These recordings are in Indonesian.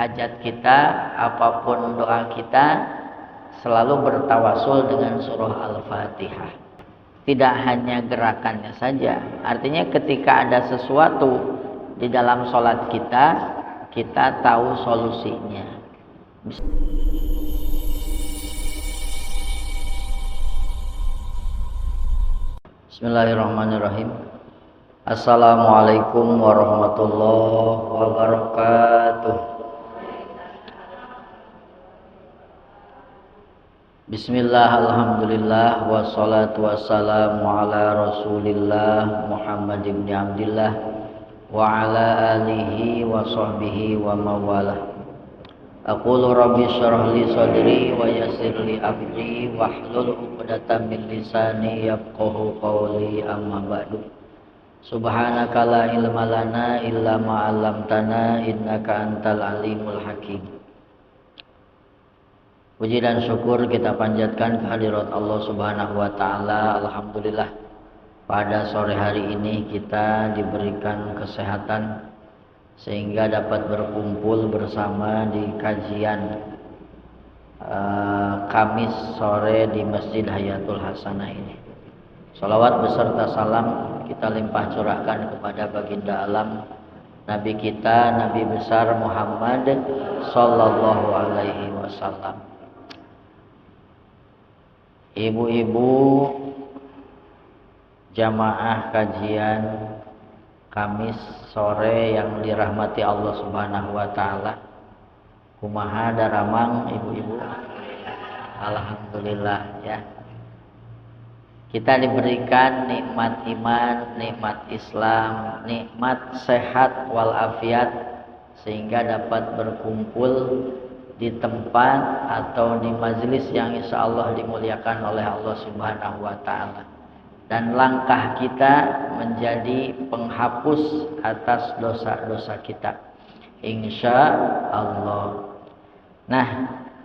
hajat kita, apapun doa kita, selalu bertawasul dengan surah Al-Fatihah. Tidak hanya gerakannya saja, artinya ketika ada sesuatu di dalam sholat kita, kita tahu solusinya. Bismillahirrahmanirrahim. Assalamualaikum warahmatullahi wabarakatuh. Bismillah, alhamdulillah, wassalatu wassalamu ala rasulillah Muhammad ibn Abdillah wa ala alihi wa sahbihi wa mawalah. Aqulu rabbi syrah li sadri wa yassir li amri wahlul 'uqdatam min lisani yafqahu qawli, amma ba'du. Subhanaka la ilma lana illa ma 'allamtana innaka antal alimul hakim. Puji dan syukur kita panjatkan kehadirat Allah Subhanahu wa taala. Alhamdulillah pada sore hari ini kita diberikan kesehatan sehingga dapat berkumpul bersama di kajian Kamis sore di Masjid Hayatul Hasanah ini. Shalawat beserta salam kita limpah curahkan kepada baginda alam Nabi kita, Nabi besar Muhammad sallallahu alaihi wasallam. Ibu-ibu jamaah kajian Kamis sore yang dirahmati Allah Subhanahu wa taala. Kumaha daramang ibu-ibu? Alhamdulillah ya. Kita diberikan nikmat iman, nikmat Islam, nikmat sehat walafiat sehingga dapat berkumpul di tempat atau di majelis yang insya Allah dimuliakan oleh Allah Subhanahu wa taala. Dan langkah kita menjadi penghapus atas dosa-dosa kita, insya Allah. Nah,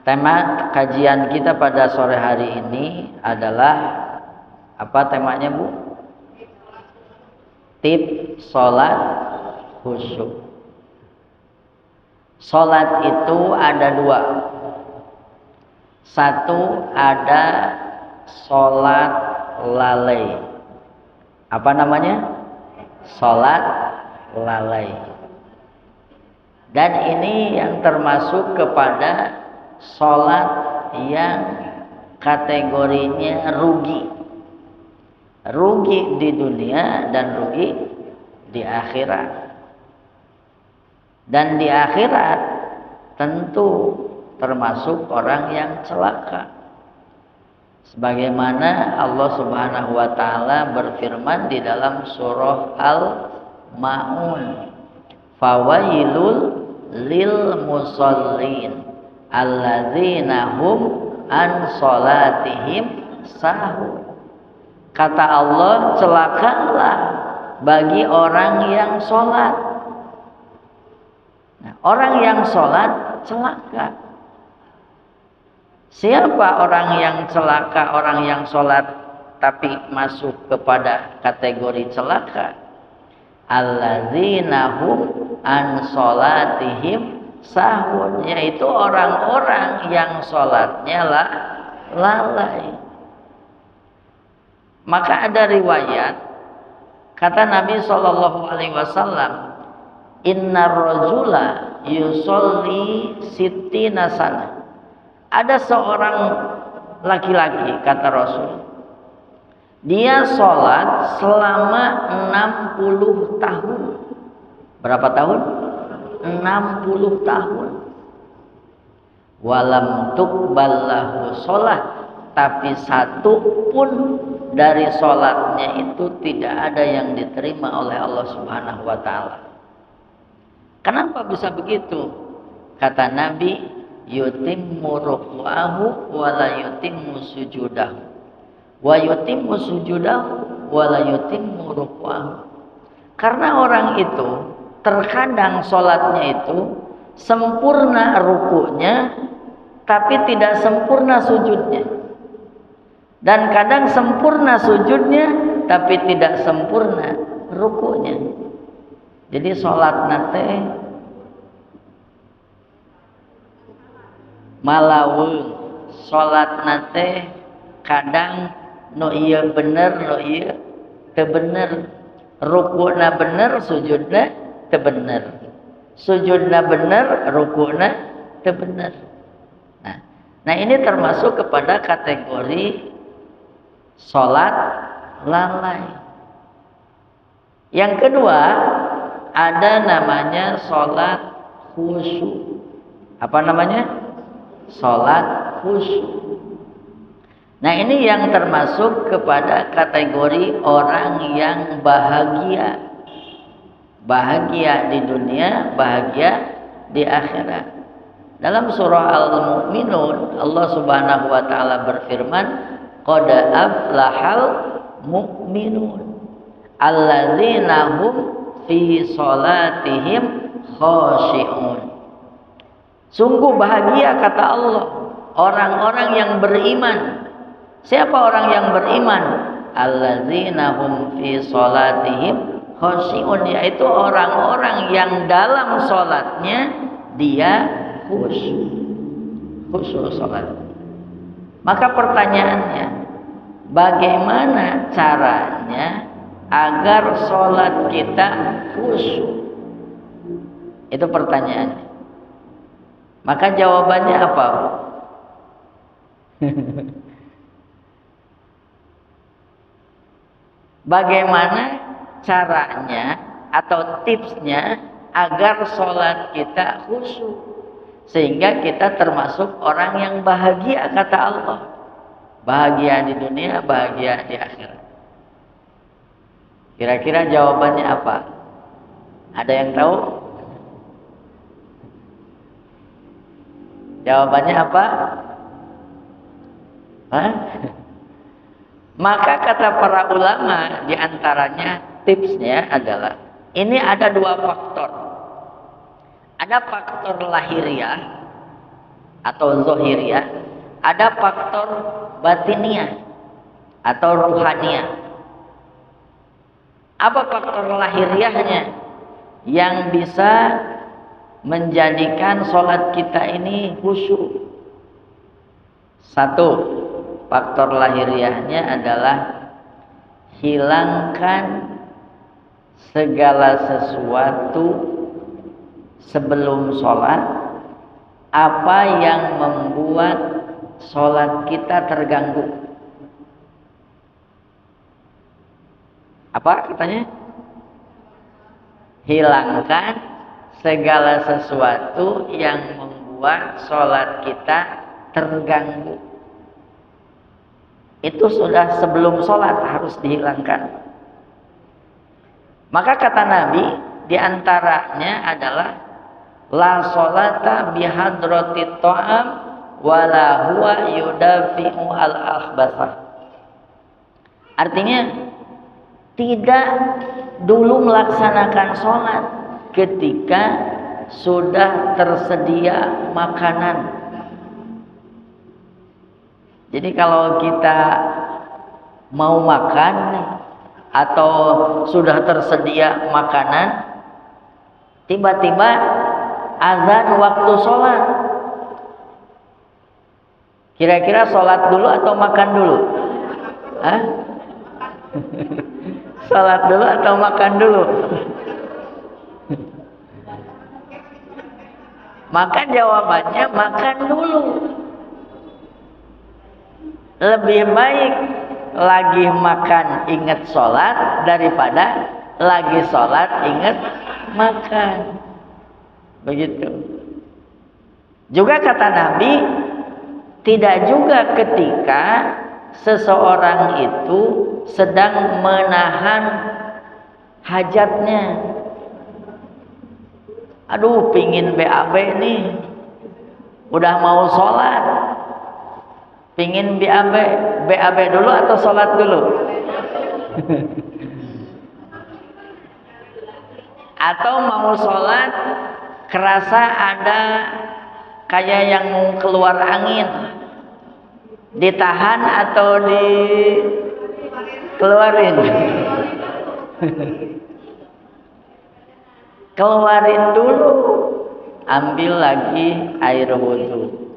tema kajian kita pada sore hari ini adalah apa temanya, Bu? Tips sholat khusyuk. Sholat itu ada dua. Satu, ada sholat lalai. Apa namanya? Sholat lalai. Dan ini yang termasuk kepada sholat yang kategorinya rugi. Rugi di dunia dan rugi di akhirat. Dan di akhirat tentu termasuk orang yang celaka. Sebagaimana Allah Subhanahu wa taala berfirman di dalam surah Al-Maun, "Fawailul lil musallin alladzina hum an salatihim sahun." Kata Allah, celakalah bagi orang yang sholat. Nah, orang yang sholat celaka. Siapa orang yang celaka? Orang yang sholat tapi masuk kepada kategori celaka. Alladzina hum an sholatihim sahun, yaitu orang-orang yang sholatnya lalai. Maka ada riwayat kata Nabi sallallahu alaihi wasallam, "Innar rajula yusolli sittina sana." Ada seorang laki-laki, kata Rasul, dia sholat selama 60 tahun. Berapa tahun? 60 tahun. Walam tuqbal lahu sholat, tapi satu pun dari sholatnya itu tidak ada yang diterima oleh Allah Subhanahu wa taala. Kenapa bisa begitu? Kata Nabi, yutimmu ruku'ahu wa la yutimmu sujudahu wa yutimmu sujudahu wa la yutimmu ruku'ahu. Karena orang itu terkadang sholatnya itu sempurna ruku'nya tapi tidak sempurna sujudnya. Dan kadang sempurna sujudnya tapi tidak sempurna rukunya. Jadi sholat nate malaweung salatna teh kadang nu ieu bener nu ieu teu bener, rukuna bener sujudna teu bener, sujudna bener rukuna teu bener. Nah ini termasuk kepada kategori salat lalai. Yang kedua ada namanya salat khusyuk. Apa namanya? Salat khusyuk. Nah ini yang termasuk kepada kategori orang yang bahagia. Bahagia di dunia, bahagia di akhirat. Dalam surah Al-Mu'minun Allah Subhanahu wa taala berfirman, qad aflahal mu'minun alladzina hum fi salatihim khashi'un. Sungguh bahagia kata Allah orang-orang yang beriman. Siapa orang yang beriman? Alladzina hum fi salatihim khashi'un, yaitu orang-orang yang dalam salatnya dia khusyuk salat. Maka pertanyaannya, bagaimana caranya agar salat kita khusyuk? Itu pertanyaannya. Maka jawabannya apa? Bagaimana caranya atau tipsnya agar salat kita khusyuk? Sehingga kita termasuk orang yang bahagia kata Allah. Bahagia di dunia, bahagia di akhirat. Kira-kira jawabannya apa? Ada yang tahu? Jawabannya apa? Hah? Maka kata para ulama, diantaranya tipsnya adalah ini ada dua faktor. Ada faktor lahiriah atau zohiriah, ada faktor batiniah atau ruhaniah. Apa faktor lahiriahnya yang bisa menjadikan sholat kita ini khusyuk? Satu, faktor lahiriahnya adalah hilangkan segala sesuatu sebelum sholat apa yang membuat sholat kita terganggu. Apa katanya? Hilangkan segala sesuatu yang membuat sholat kita terganggu. Itu sudah sebelum sholat harus dihilangkan. Maka kata Nabi, diantaranya adalah la sholata bihadratit ta'am wala huwa yudafi'u al-akhbasah. Artinya tidak dulu melaksanakan sholat ketika sudah tersedia makanan. Jadi kalau kita mau makan atau sudah tersedia makanan, tiba-tiba azan waktu sholat, kira-kira sholat dulu atau makan dulu? Hah? Sholat dulu atau makan dulu? Maka jawabannya makan dulu. Lebih baik lagi makan ingat sholat daripada lagi sholat ingat makan. Begitu. Juga kata Nabi, tidak juga ketika seseorang itu sedang menahan hajatnya. Aduh, pingin BAB nih, udah mau sholat, pingin BAB dulu atau sholat dulu? Atau mau sholat kerasa ada kayak yang mau keluar angin, ditahan atau dikeluarin? Keluarin dulu, ambil lagi air wudhu.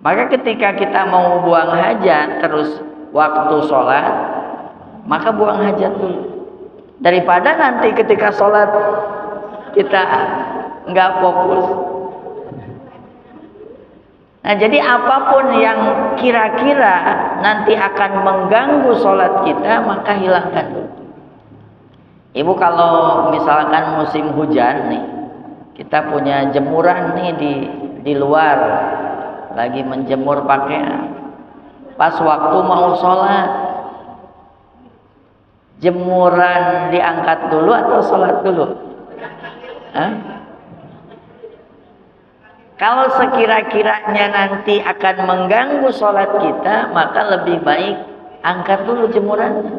Maka ketika kita mau buang hajat terus waktu sholat, maka buang hajat dulu. Daripada nanti ketika sholat kita nggak fokus. Nah, jadi apapun yang kira-kira nanti akan mengganggu sholat kita, maka hilangkan dulu. Ibu kalau misalkan musim hujan nih, kita punya jemuran nih di luar, lagi menjemur pakaian. Pas waktu mau sholat, jemuran diangkat dulu atau sholat dulu? Hah? Kalau sekira-kiranya nanti akan mengganggu sholat kita, maka lebih baik angkat dulu jemurannya.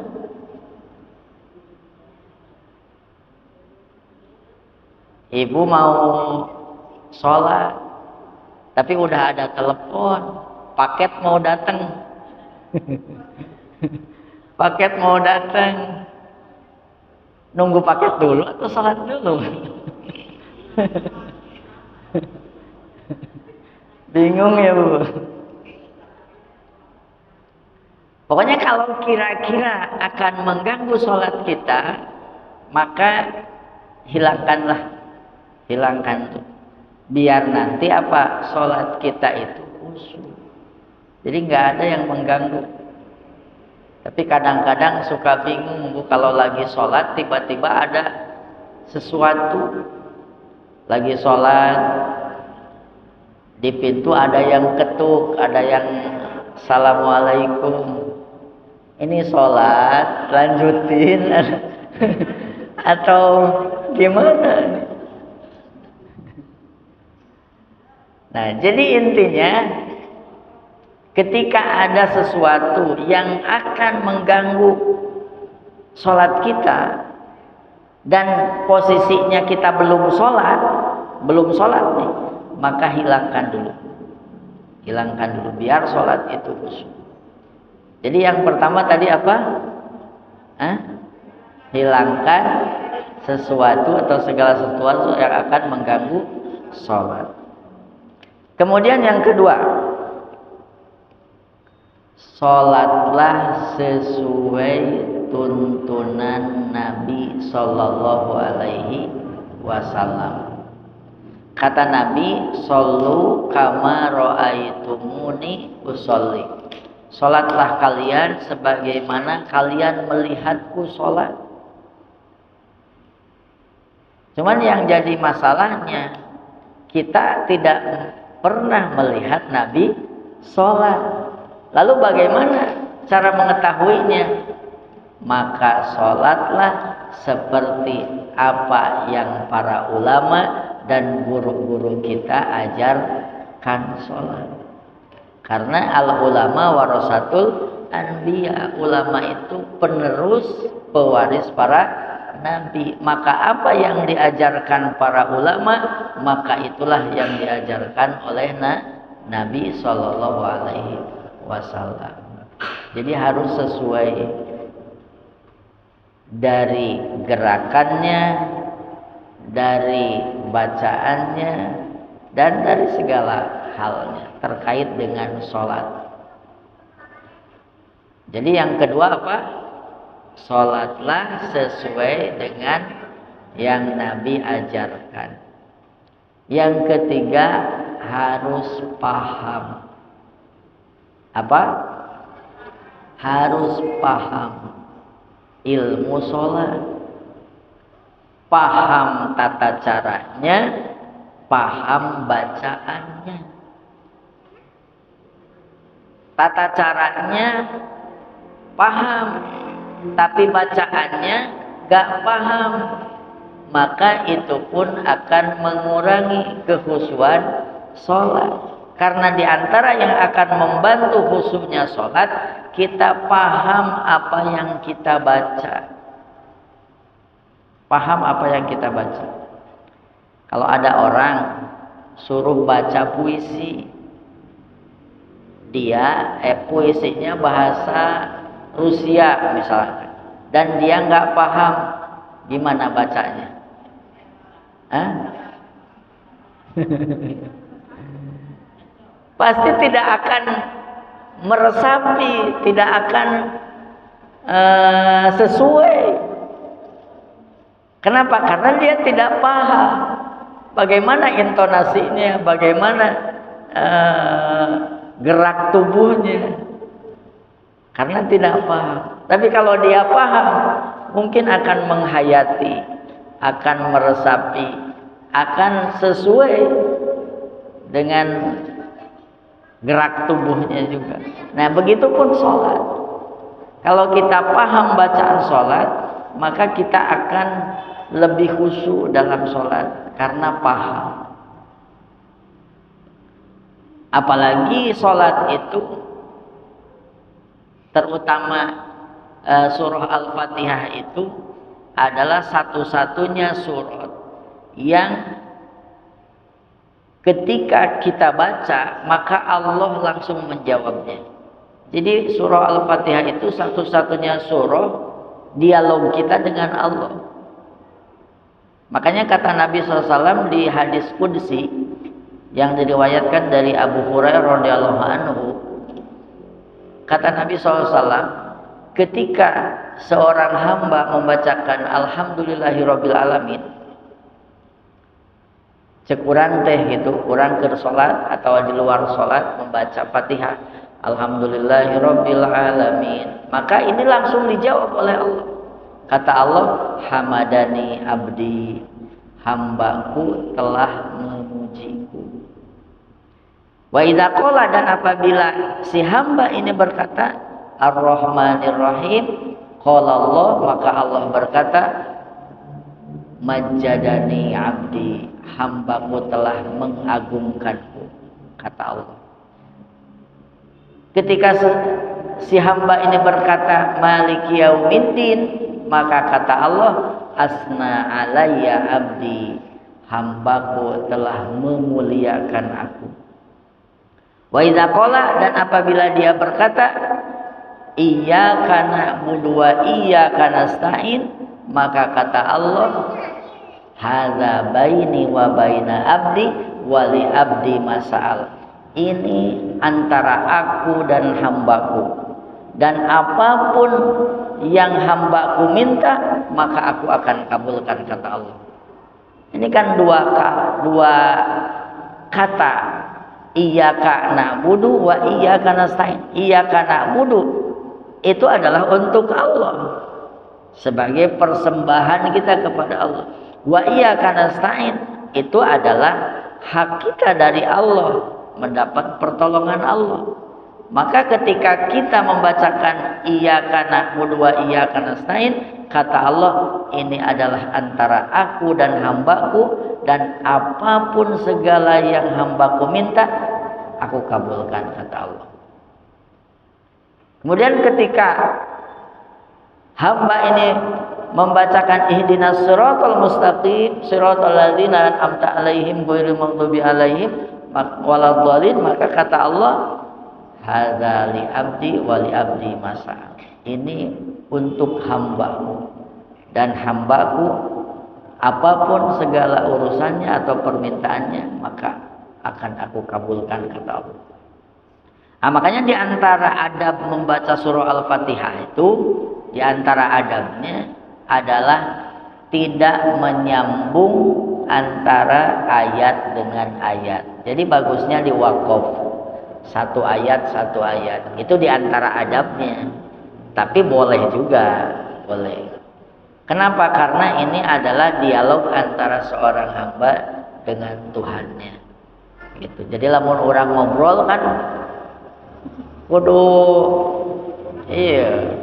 Ibu mau sholat, tapi udah ada telepon, paket mau datang. Paket mau datang. Nunggu paket dulu atau sholat dulu? Bingung ya Bu. Pokoknya kalau kira-kira akan mengganggu sholat kita, maka hilangkan tuh. Biar nanti apa, sholat kita itu khusyuk. Jadi nggak ada yang mengganggu. Tapi kadang-kadang suka bingung Bu, kalau lagi sholat tiba-tiba ada sesuatu. Lagi sholat, di pintu ada yang ketuk, ada yang assalamualaikum. Ini sholat, lanjutin atau gimana? Nah, jadi intinya ketika ada sesuatu yang akan mengganggu sholat kita dan posisinya kita belum sholat nih, maka hilangkan dulu biar sholat itu khusyuk. Jadi yang pertama tadi apa? Hilangkan sesuatu atau segala sesuatu yang akan mengganggu sholat. Kemudian yang kedua, sholatlah sesuai tuntunan Nabi Sallallahu Alaihi Wasallam. Kata Nabi, "Shollu kama ra'aitumuni usolli." Sholatlah kalian sebagaimana kalian melihatku sholat. Cuman yang jadi masalahnya, kita tidak pernah melihat Nabi sholat. Lalu bagaimana cara mengetahuinya? Maka sholatlah seperti apa yang para ulama dan guru-guru kita ajarkan sholat. Karena al-ulama warasatul anbiya, ulama itu penerus pewaris para nabi. Maka apa yang diajarkan para ulama, maka itulah yang diajarkan oleh Nabi Sallallahu Alaihi Wasallam. Jadi harus sesuai dari gerakannya, dari bacaannya, dan dari segala halnya terkait dengan sholat. Jadi yang kedua apa? Sholatlah sesuai dengan yang Nabi ajarkan. Yang ketiga, harus paham. Apa? Harus paham ilmu sholat. Paham tata caranya, paham bacaannya. Tata caranya paham, tapi bacaannya gak paham, maka itu pun akan mengurangi kekhusyuan sholat. Karena diantara yang akan membantu khusyuknya sholat, kita paham apa yang kita baca. Paham apa yang kita baca. Kalau ada orang suruh baca puisi, dia puisinya bahasa Rusia misalnya, dan dia nggak paham, gimana bacanya? pasti tidak akan meresapi, tidak akan sesuai. Kenapa? Karena dia tidak paham bagaimana intonasinya, bagaimana gerak tubuhnya. Karena tidak paham. Tapi kalau dia paham, mungkin akan menghayati, akan meresapi, akan sesuai dengan gerak tubuhnya juga. Nah, begitupun sholat. Kalau kita paham bacaan sholat, maka kita akan lebih khusyuk dalam sholat karena paham. Apalagi sholat itu, terutama surah Al-Fatihah itu adalah satu-satunya surat yang ketika kita baca maka Allah langsung menjawabnya. Jadi surah Al-Fatihah itu satu-satunya surah dialog kita dengan Allah. Makanya kata Nabi SAW di hadis qudsi yang diriwayatkan dari Abu Hurairah radhiyallahu anhu, kata Nabi SAW, ketika seorang hamba membacakan Alhamdulillahirabbil alamin, cekurang teh gitu, kurang ke salat atau di luar salat membaca Fatihah, Alhamdulillahirabbil alamin, maka ini langsung dijawab oleh Allah. Kata Allah, hamadani abdi, hambaku telah memujiku. Wa idza qala, dan apabila si hamba ini berkata Ar-Rahmanir Rahim, qala Allah, maka Allah berkata majjadani abdi, hambaku telah mengagungkanku, kata Allah. Ketika si hamba ini berkata Maliki yaumiddin, maka kata Allah asna alayya abdi, hambaku telah memuliakan aku. Wa idza qala, dan apabila dia berkata iyyaka na'budu wa iyyaka nasta'in, maka kata Allah hadza baini wa baina abdi wa li abdi mas'al, ini antara aku dan hambaku, dan apapun yang hambaku minta maka aku akan kabulkan, kata Allah. Ini kan dua kata, iyyaka na'budu wa iyyaka nasta'in. Iyyaka na'budu itu adalah untuk Allah, sebagai persembahan kita kepada Allah. Wa iyyaka nasta'in itu adalah hak kita dari Allah, mendapat pertolongan Allah. Maka ketika kita membacakan iyyaka na'budu wa iyyaka nasta'in, kata Allah ini adalah antara aku dan hambaku, dan apapun segala yang hambaku minta aku kabulkan, kata Allah. Kemudian ketika hamba ini membacakan ihdinas siratal mustaqim siratal ladzina an'amta 'alaihim ghairil maghdubi 'alaihim waladdallin, maka kata Allah hadza li abdi wa li abdi mas'al, ini untuk hambaku, dan hambaku apapun segala urusannya atau permintaannya maka akan aku kabulkan, kata Allah. Nah, makanya di antara adab membaca surah Al-Fatihah itu, di antara adabnya adalah tidak menyambung antara ayat dengan ayat. Jadi bagusnya diwakaf, satu ayat satu ayat. Itu di antara adabnya. Tapi boleh juga, boleh. Kenapa? Karena ini adalah dialog antara seorang hamba dengan Tuhannya. Gitu. Jadi lamun orang ngobrol kan kudu iya.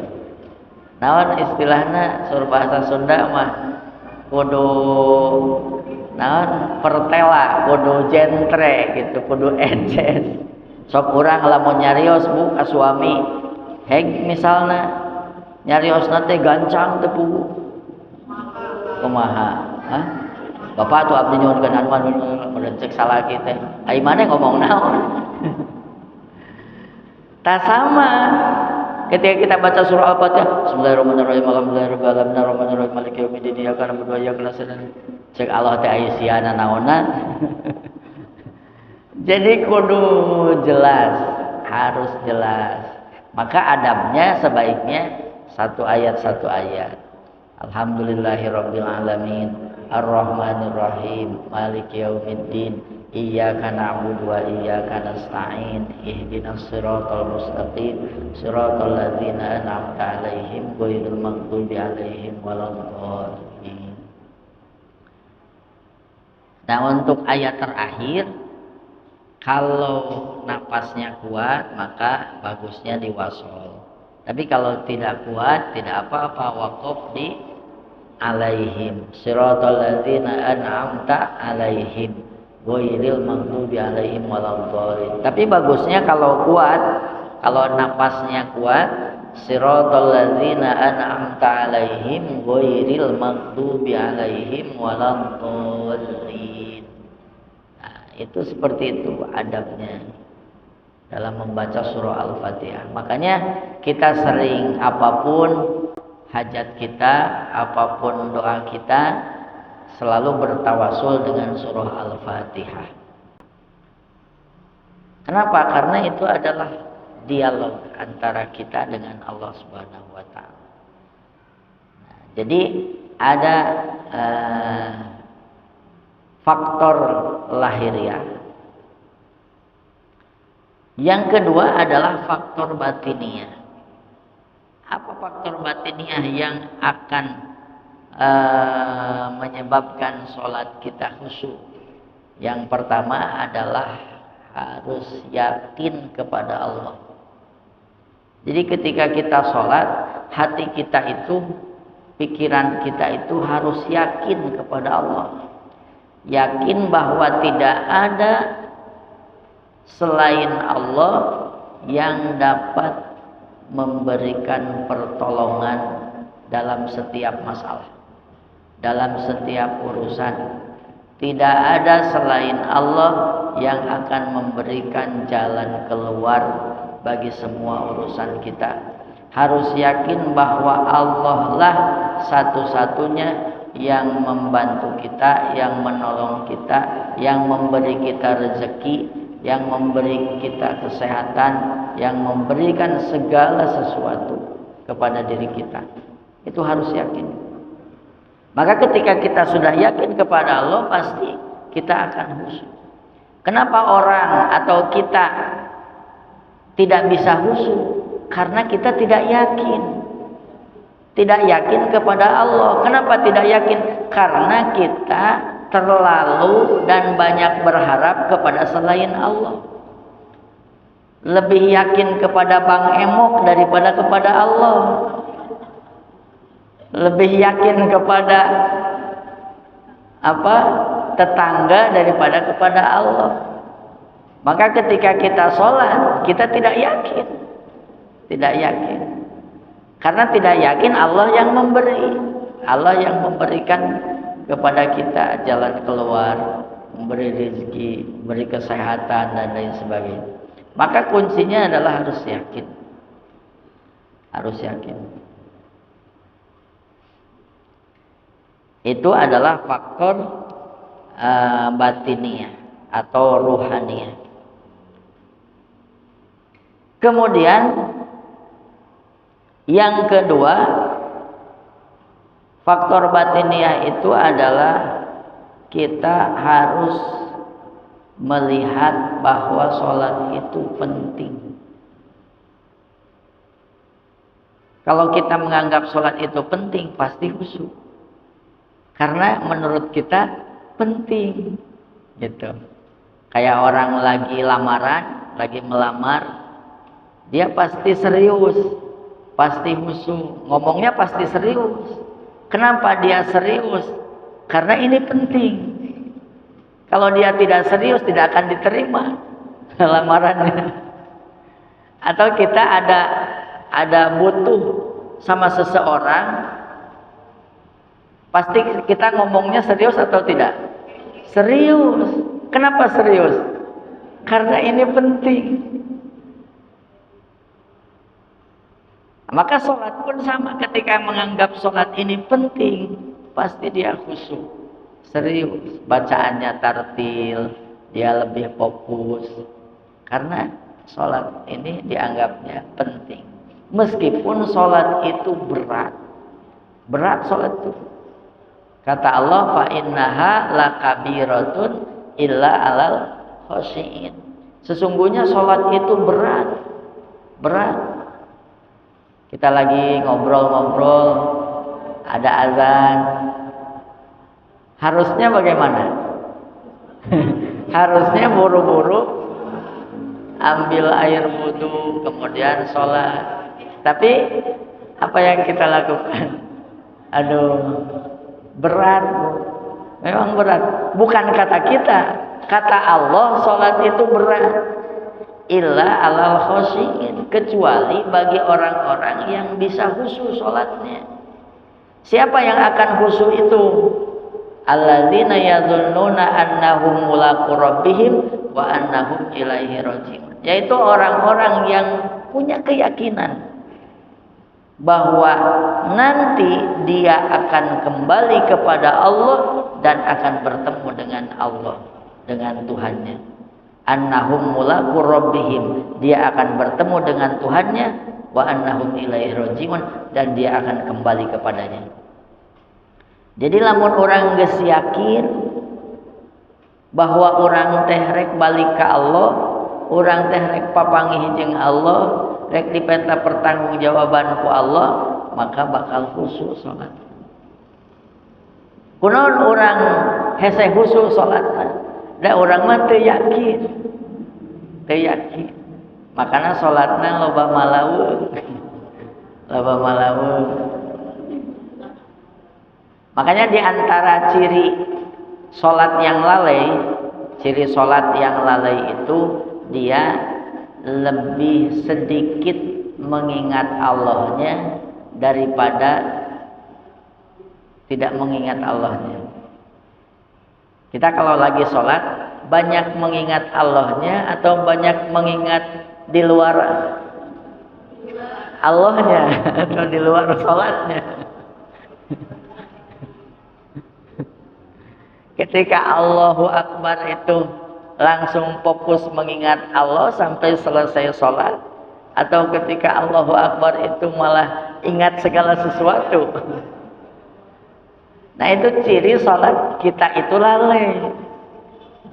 Naon istilahna sur bahasa Sunda mah kudu naon pertela, kudu jentre gitu, kudu ences. Sok urang lamun nyarios Bu ka suami, heg misalna nyariosna teh gancang teh pugu. Kumaha? Hah? Bapak tuh abdi nyuwun keun mun cek salah teh. Ai maneh ngomong naon? Tak sama ketika kita baca surah Al-Fatihah, Bismillahirrahmanirrahim, Alhamdulillahirabbil alamin, Arrahmanirrahim, Maliki yaumiddin, iyyaka na'budu wa iyyaka nasta'in. Cek Allah teh aya siana naonna. Jadi kudu jelas, harus jelas. Maka adabnya sebaiknya satu ayat satu ayat. Alhamdulillahirabbil alamin, arrahmanir rahim, maliki yaumiddin, iyyaka na'budu wa iyyaka nasta'in, ihdinas siratal mustaqim, siratal ladzina an'amta 'alaihim ghairil maghdubi 'alaihim waladdallin. Nah, untuk ayat terakhir, kalau napasnya kuat maka bagusnya diwasol. Tapi kalau tidak kuat tidak apa-apa, waqaf di alaihim, siratal ladzina an'amta 'alaihim ghairil maghdubi 'alaihim waladdallin. Tapi bagusnya kalau kuat, kalau napasnya kuat, siratal ladzina an'amta 'alaihim ghairil maghdubi 'alaihim waladdallin. Nah, itu seperti itu adabnya dalam membaca surah Al-Fatihah. Makanya kita sering apapun hajat kita, apapun doa kita, selalu bertawasul dengan surah Al-Fatihah. Kenapa? Karena itu adalah dialog antara kita dengan Allah Subhanahu wa taala. Nah, jadi ada faktor lahiriah. Yang kedua adalah faktor batiniah. Apa faktor batiniah yang akan menyebabkan sholat kita khusyuk? Yang pertama adalah harus yakin kepada Allah. Jadi ketika kita sholat, hati kita itu, pikiran kita itu harus yakin kepada Allah. Yakin bahwa tidak ada selain Allah yang dapat memberikan pertolongan dalam setiap masalah, dalam setiap urusan. Tidak ada selain Allah yang akan memberikan jalan keluar bagi semua urusan kita. Harus yakin bahwa Allah lah satu-satunya yang membantu kita, yang menolong kita, yang memberi kita rezeki, yang memberi kita kesehatan, yang memberikan segala sesuatu kepada diri kita. Itu harus yakin. Maka ketika kita sudah yakin kepada Allah, pasti kita akan khusyuk. Kenapa orang atau kita tidak bisa khusyuk? Karena kita tidak yakin. Tidak yakin kepada Allah. Kenapa tidak yakin? Karena kita terlalu dan banyak berharap kepada selain Allah. Lebih yakin kepada Bang Emok daripada kepada Allah. Lebih yakin kepada tetangga daripada kepada Allah. Maka ketika kita sholat, kita tidak yakin. Tidak yakin. Karena tidak yakin Allah yang memberi. Allah yang memberikan kepada kita jalan keluar, memberi rezeki, memberi kesehatan dan lain sebagainya. Maka kuncinya adalah harus yakin. Harus yakin. Itu adalah faktor batiniah atau ruhaniyah. Kemudian yang kedua, faktor batiniah itu adalah kita harus melihat bahwa sholat itu penting. Kalau kita menganggap sholat itu penting, pasti khusyuk. Karena menurut kita penting, gitu. Kayak orang lagi lamaran, lagi melamar, dia pasti serius, pasti khusyuk, ngomongnya pasti serius. Kenapa dia serius? Karena ini penting. Kalau dia tidak serius, tidak akan diterima lamarannya. Atau kita ada butuh sama seseorang, pasti kita ngomongnya serius atau tidak? Serius. Kenapa serius? Karena ini penting. Maka sholat pun sama, ketika menganggap sholat ini penting, pasti dia khusyuk, serius, bacaannya tartil, dia lebih fokus. Karena sholat ini dianggapnya penting. Meskipun sholat itu berat. Berat sholat itu. Kata Allah, fa innaha lakabiratun illa alal khoshiin. Sesungguhnya sholat itu berat. Berat. Kita lagi ngobrol-ngobrol, ada azan. Harusnya bagaimana? Harusnya buru-buru ambil air wudhu, kemudian sholat. Tapi apa yang kita lakukan? Aduh, berat. Memang berat. Bukan kata kita, kata Allah sholat itu berat. Illa alal khoshiin, kecuali bagi orang-orang yang bisa khusyuk sholatnya. Siapa yang akan khusyuk itu? Alladzina yadhunnuna annahum mulaqu rabbihim wa annahum ilaihi raji'un. Yaitu orang-orang yang punya keyakinan bahwa nanti dia akan kembali kepada Allah dan akan bertemu dengan Allah, dengan Tuhannya. Annahum mulaqu rabbihim, dia akan bertemu dengan Tuhannya, wa annahum ilaihi raji'un, dan dia akan kembali kepadanya. Jadi lamun orang geus yakin bahwa orang teh rek balik ke Allah, orang teh rek papanggih jeung Allah, rek dipenta pertanggungjawaban ku Allah, maka bakal khusyuk salat. Kunaon orang hese khusyuk salatna? Da urang mah teu yakin. Teu yakin. Makana salatna loba malaweung. Loba malaweung. Makanya di antara ciri salat yang lalai, ciri salat yang lalai itu dia lebih sedikit mengingat Allahnya daripada tidak mengingat Allahnya. Kita kalau lagi sholat banyak mengingat Allahnya atau banyak mengingat di luar Allahnya atau di luar sholatnya. Ketika Allahu Akbar itu langsung fokus mengingat Allah sampai selesai sholat, atau ketika Allahu Akbar itu malah ingat segala sesuatu. Nah itu ciri sholat kita itu lalai.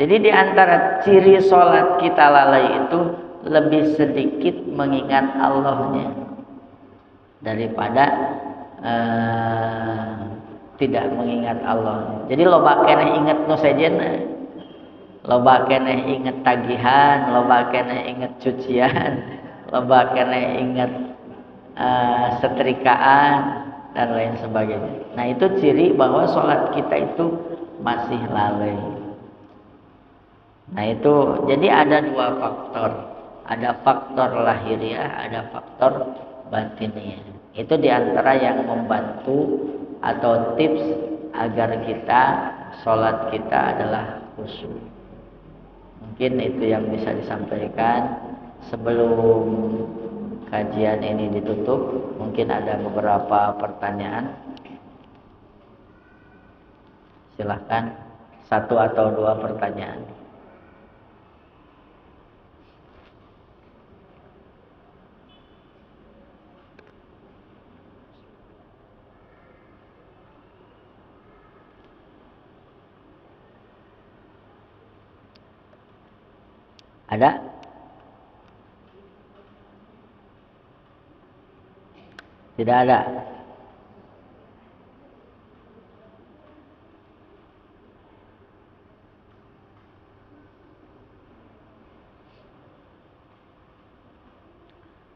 Jadi di antara ciri sholat kita lalai itu lebih sedikit mengingat Allahnya daripada tidak mengingat Allah. Jadi loba keneh inget nu sejenna, loba keneh inget tagihan, loba keneh inget cucian, loba keneh inget setrikaan dan lain sebagainya. Nah itu ciri bahwa sholat kita itu masih lalai. Nah itu jadi ada dua faktor, ada faktor lahiriah, ada faktor batiniah. Itu diantara yang membantu atau tips agar kita sholat kita adalah khusyuk. Mungkin itu yang bisa disampaikan sebelum kajian ini ditutup. Mungkin ada beberapa pertanyaan. Silahkan, satu atau dua pertanyaan. Ada? Tidak ada.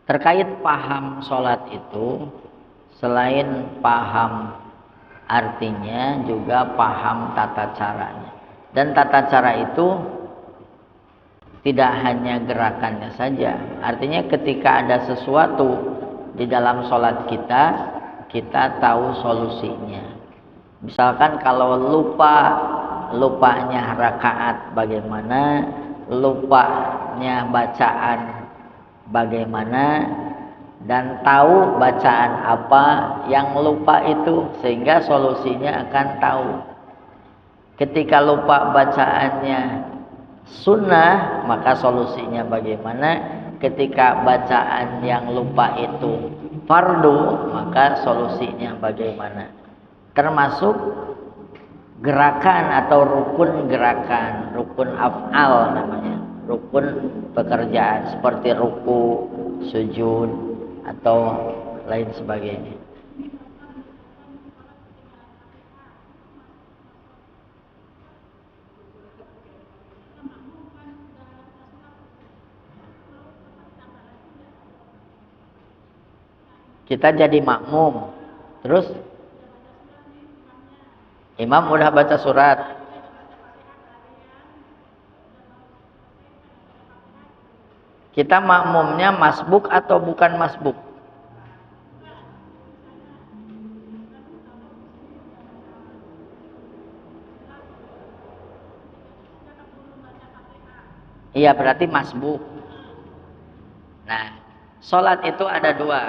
Terkait paham sholat itu, selain paham artinya juga paham tata caranya. Dan tata cara itu tidak hanya gerakannya saja. Artinya ketika ada sesuatu di dalam sholat kita, kita tahu solusinya. Misalkan kalau lupanya rakaat bagaimana, lupanya bacaan bagaimana, dan tahu bacaan apa yang lupa itu, sehingga solusinya akan tahu. Ketika lupa bacaannya sunnah, maka solusinya bagaimana? Ketika bacaan yang lupa itu fardu, maka solusinya bagaimana? Termasuk gerakan atau rukun gerakan, rukun af'al namanya, rukun pekerjaan seperti ruku, sujud atau lain sebagainya. Kita jadi makmum, terus imam udah baca surat, kita makmumnya masbuk atau bukan masbuk? Iya, berarti masbuk. Nah, sholat itu ada dua.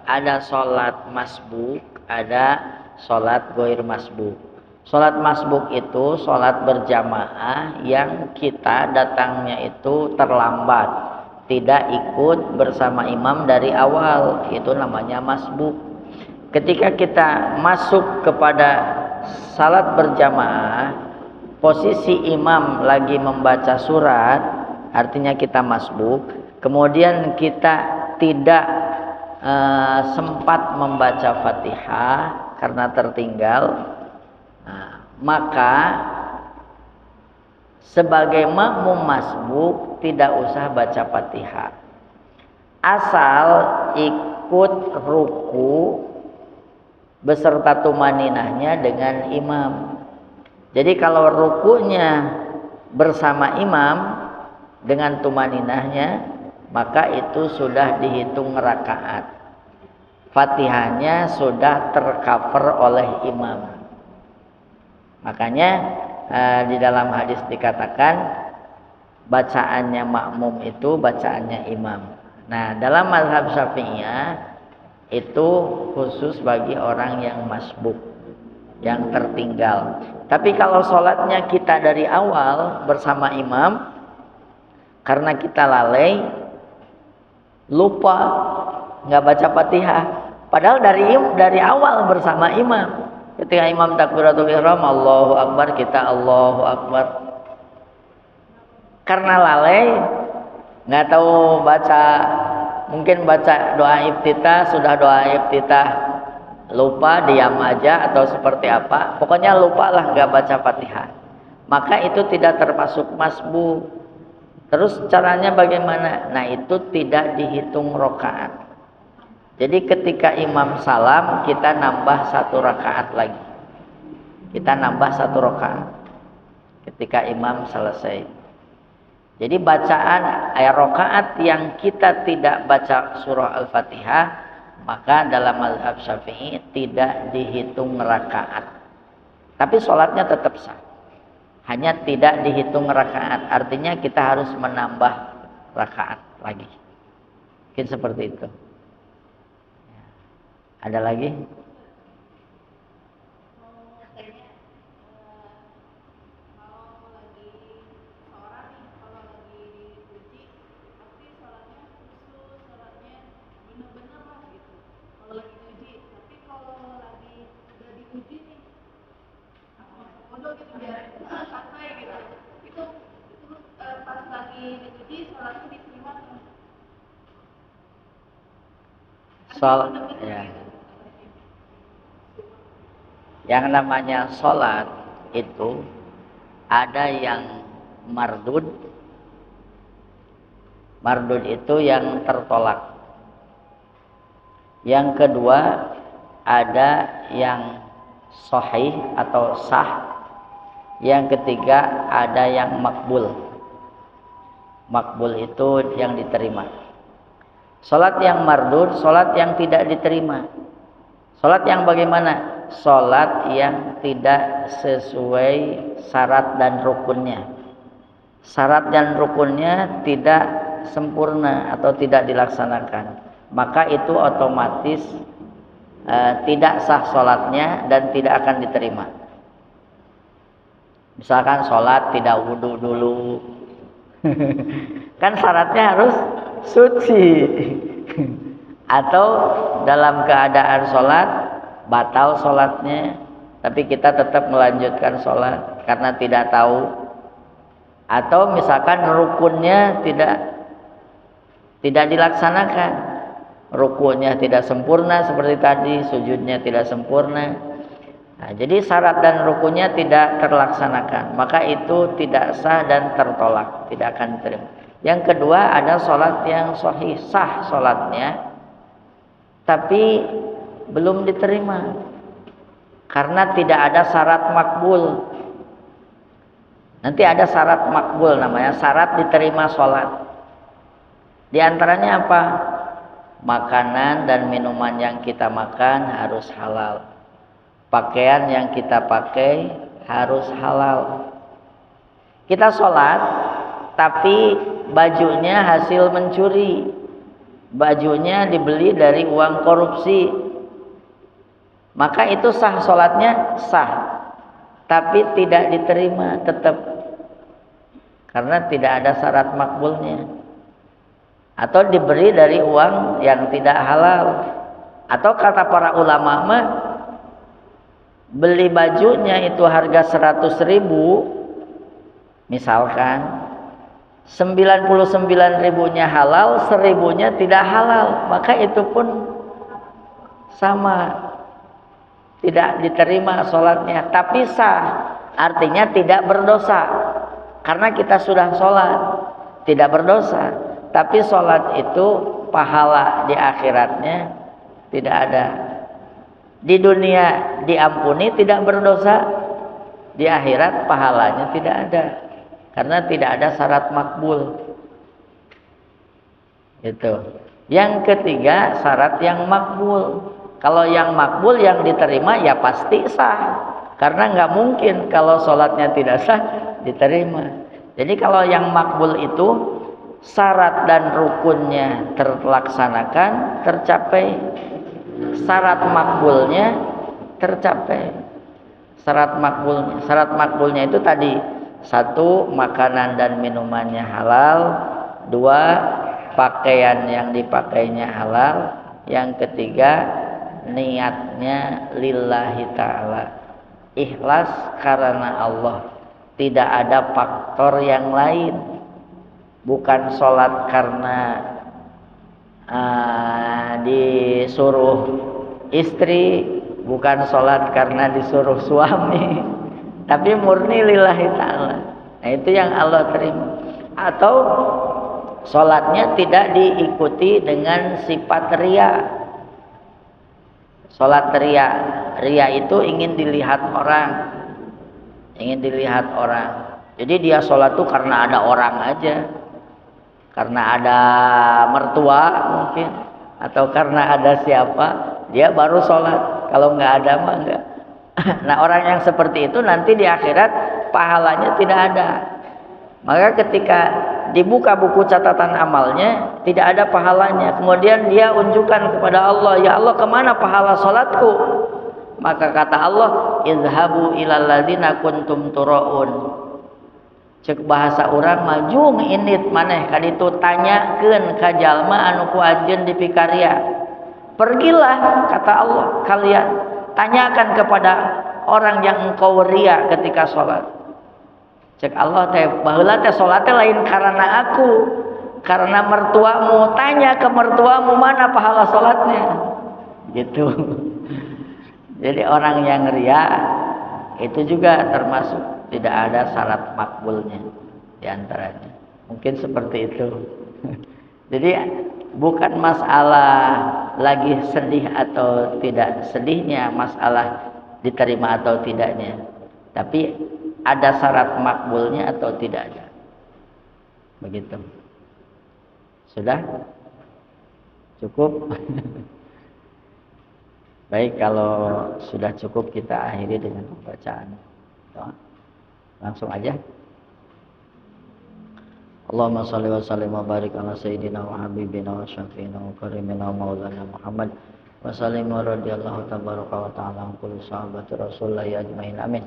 Ada sholat masbuk, ada sholat goir masbuk. Sholat masbuk itu sholat berjamaah yang kita datangnya itu terlambat, tidak ikut bersama imam dari awal, itu namanya masbuk. Ketika kita masuk kepada salat berjamaah, posisi imam lagi membaca surat, artinya kita masbuk. Kemudian kita tidak sempat membaca Fatihah karena tertinggal, maka sebagai makmum masbuk tidak usah baca Fatihah, asal ikut ruku beserta tumaninahnya dengan imam. Jadi kalau rukunya bersama imam dengan tumaninahnya, maka itu sudah dihitung rakaat. Fatihahnya sudah tercover oleh imam. Makanya di dalam hadis dikatakan bacaannya makmum itu bacaannya imam. Nah, dalam mazhab Syafi'iyah itu khusus bagi orang yang masbuk, yang tertinggal. Tapi kalau sholatnya kita dari awal bersama imam, karena kita lalai, lupa, nggak baca Fatihah, padahal dari awal bersama imam. Ketika imam takbiratul ihram, Allahu Akbar, kita Allahu Akbar. Karena lalai, nggak tahu baca, mungkin baca doa iftitah, sudah doa iftitah lupa, diam aja atau seperti apa, pokoknya lupa lah nggak baca Fatihah, maka itu tidak termasuk masbuk. Terus caranya bagaimana? Nah, itu tidak dihitung rakaat. Jadi ketika imam salam, kita nambah 1 rakaat lagi. Kita nambah 1 rakaat ketika imam selesai. Jadi bacaan rakaat yang kita tidak baca surah Al-Fatihah, maka dalam mazhab Syafi'i tidak dihitung rakaat. Tapi sholatnya tetap sah. Hanya tidak dihitung rakaat. Artinya kita harus menambah rakaat lagi. Mungkin seperti itu. Ada lagi? Ya. Yang namanya sholat itu ada yang mardud. Mardud itu yang tertolak. Yang kedua ada yang sahih atau sah. Yang ketiga ada yang makbul. Makbul itu yang diterima. Sholat yang mardud, sholat yang tidak diterima. Sholat yang bagaimana? Sholat yang tidak sesuai syarat dan rukunnya. Syarat dan rukunnya tidak sempurna atau tidak dilaksanakan, maka itu otomatis tidak sah sholatnya dan tidak akan diterima. Misalkan sholat tidak wudu dulu, Kan syaratnya harus suci. Atau dalam keadaan sholat batal sholatnya, tapi kita tetap melanjutkan sholat karena tidak tahu. Atau misalkan rukunnya tidak dilaksanakan, rukunnya tidak sempurna seperti tadi, sujudnya tidak sempurna. Nah, jadi syarat dan rukunnya tidak terlaksanakan, maka itu tidak sah dan tertolak, tidak akan diterima. Yang kedua, ada sholat yang sahih, sah sholatnya, tapi belum diterima karena tidak ada syarat makbul. Nanti ada syarat makbul namanya, syarat diterima sholat. Di antaranya apa? Makanan dan minuman yang kita makan harus halal. Pakaian yang kita pakai harus halal. Kita sholat, tapi bajunya hasil mencuri. Bajunya dibeli dari uang korupsi. Maka itu sah sholatnya? Sah. Tapi tidak diterima tetap. Karena tidak ada syarat makbulnya. Atau diberi dari uang yang tidak halal. Atau kata para ulama mah, beli bajunya itu harga 100.000, misalkan 99.000-nya halal, 1.000-nya tidak halal, maka itu pun sama, tidak diterima sholatnya. Tapi sah, artinya tidak berdosa, karena kita sudah sholat, tidak berdosa. Tapi sholat itu pahala di akhiratnya tidak ada. Di dunia diampuni, tidak berdosa, di akhirat pahalanya tidak ada, karena tidak ada syarat makbul. Itu. Yang ketiga, syarat yang makbul. Kalau yang makbul yang diterima ya pasti sah, karena nggak mungkin kalau sholatnya tidak sah diterima. Jadi kalau yang makbul itu syarat dan rukunnya terlaksanakan, tercapai, syarat makbulnya tercapai. Syarat makbulnya itu tadi, 1, makanan dan minumannya halal. 2, pakaian yang dipakainya halal. Yang ketiga, niatnya lillahi ta'ala, ikhlas karena Allah, tidak ada faktor yang lain. Bukan sholat karena disuruh istri, bukan sholat karena disuruh suami, tapi murni lillahi ta'ala. Nah, itu yang Allah terima. Atau sholatnya tidak diikuti dengan sifat riya. Sholat riya, riya itu ingin dilihat orang, jadi dia sholat itu karena ada orang aja, karena ada mertua mungkin, atau karena ada siapa, dia baru sholat. Kalau nggak ada mah nggak. Nah, orang yang seperti itu nanti di akhirat pahalanya tidak ada. Maka ketika dibuka buku catatan amalnya, tidak ada pahalanya. Kemudian dia unjukkan kepada Allah, ya Allah, kemana pahala sholatku? Maka kata Allah, izhabu ilal ladzina kuntum turaun. Cek bahasa orang maju nginit maneh kaditu tanyakeun ka jalma anu ku anjeun dipikaria. Pergilah, kata Allah, kalian tanyakan kepada orang yang engkau ria ketika sholat. Cek Allah teh baheula teh sholat teh lain karena aku, karena mertuamu. Tanya ke mertuamu mana pahala sholatnya, gitu. Jadi orang yang ria itu juga termasuk tidak ada syarat makbulnya di antaranya. Mungkin seperti itu. Jadi bukan masalah lagi sedih atau tidak sedihnya, masalah diterima atau tidaknya, tapi ada syarat makbulnya atau tidaknya. Begitu. Sudah? Cukup? Baik, kalau sudah cukup kita akhiri dengan pembacaan doa. Langsung aja. Allahumma shalli wa sallim wa barik ala sayyidina wa habibina wa syafi'ina wa karimina wa maulana Muhammad wa sallim wa radiyallahu tabaraka wa ta'ala an kulli sahabati Rasulullah ajmain. Amin.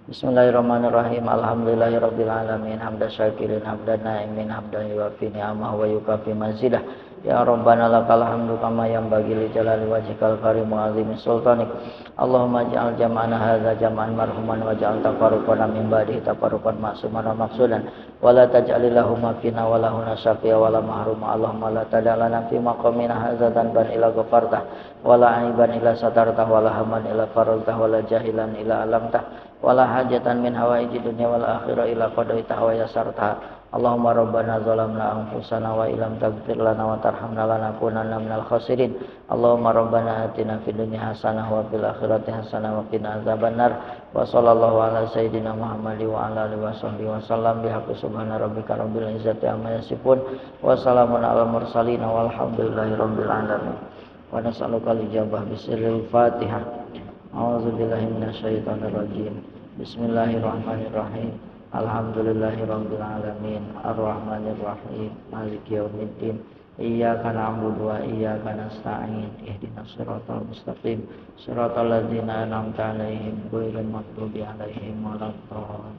Bismillahirrahmanirrahim. Alhamdulillahirabbil alamin. Hamdan syakirin, hamdan na'imin, hamdan yuwafi ni'amahu wa yukafi mazidah. Ya Rabbana lakal hamdu kama yanbaghi li jalali wajhikal karim wa azimi sultanik. Allahumma ij'al jam'ana hadza jam'an marhuman waj'al tafarruqana min ba'dihi tafarruqan ma'suman wa maqsudan wa la taj'al lahum fina wa lahuna syafi'a wa la mahruma. Allahumma la tad'alana fi maqamina hadza dhanban illa ghafartah wa la 'aiban illa satartah wa la hamman illa farajtah wa la jahilan illa alamtah wala hajatan min hawaiji dunya wal akhirah ila qadaita wa yasarta. Allahumma rabbana zalamna anfusana wa illam taghfir lana wa tarhamna lanakunanna minal khasirin. Allahumma rabbana atina fid dunya hasanah wa fil akhirati hasanah wa qina azabannar. Wa sallallahu ala sayyidina Muhammad wa ala alihi washabbihi wasallam bihaqqi subhana rabbika rabbil izzati amma yasifun wa salamun alal mursalin walhamdulillahi rabbil alamin. Wa nas'aluka al-ijabah bisirril Fatihah. A'udzu billahi minasyaitonir rajim. Bismillahirrahmanirrahim. Alhamdulillahirabbil alamin. Arrahmanir rahim. Maliki yaumiddin. Iyyaka na'budu wa iyyaka nasta'in. Ihdinas siratal mustaqim. Siratal ladzina an'amta 'alaihim ghairil maghdubi 'alaihim waladdallin.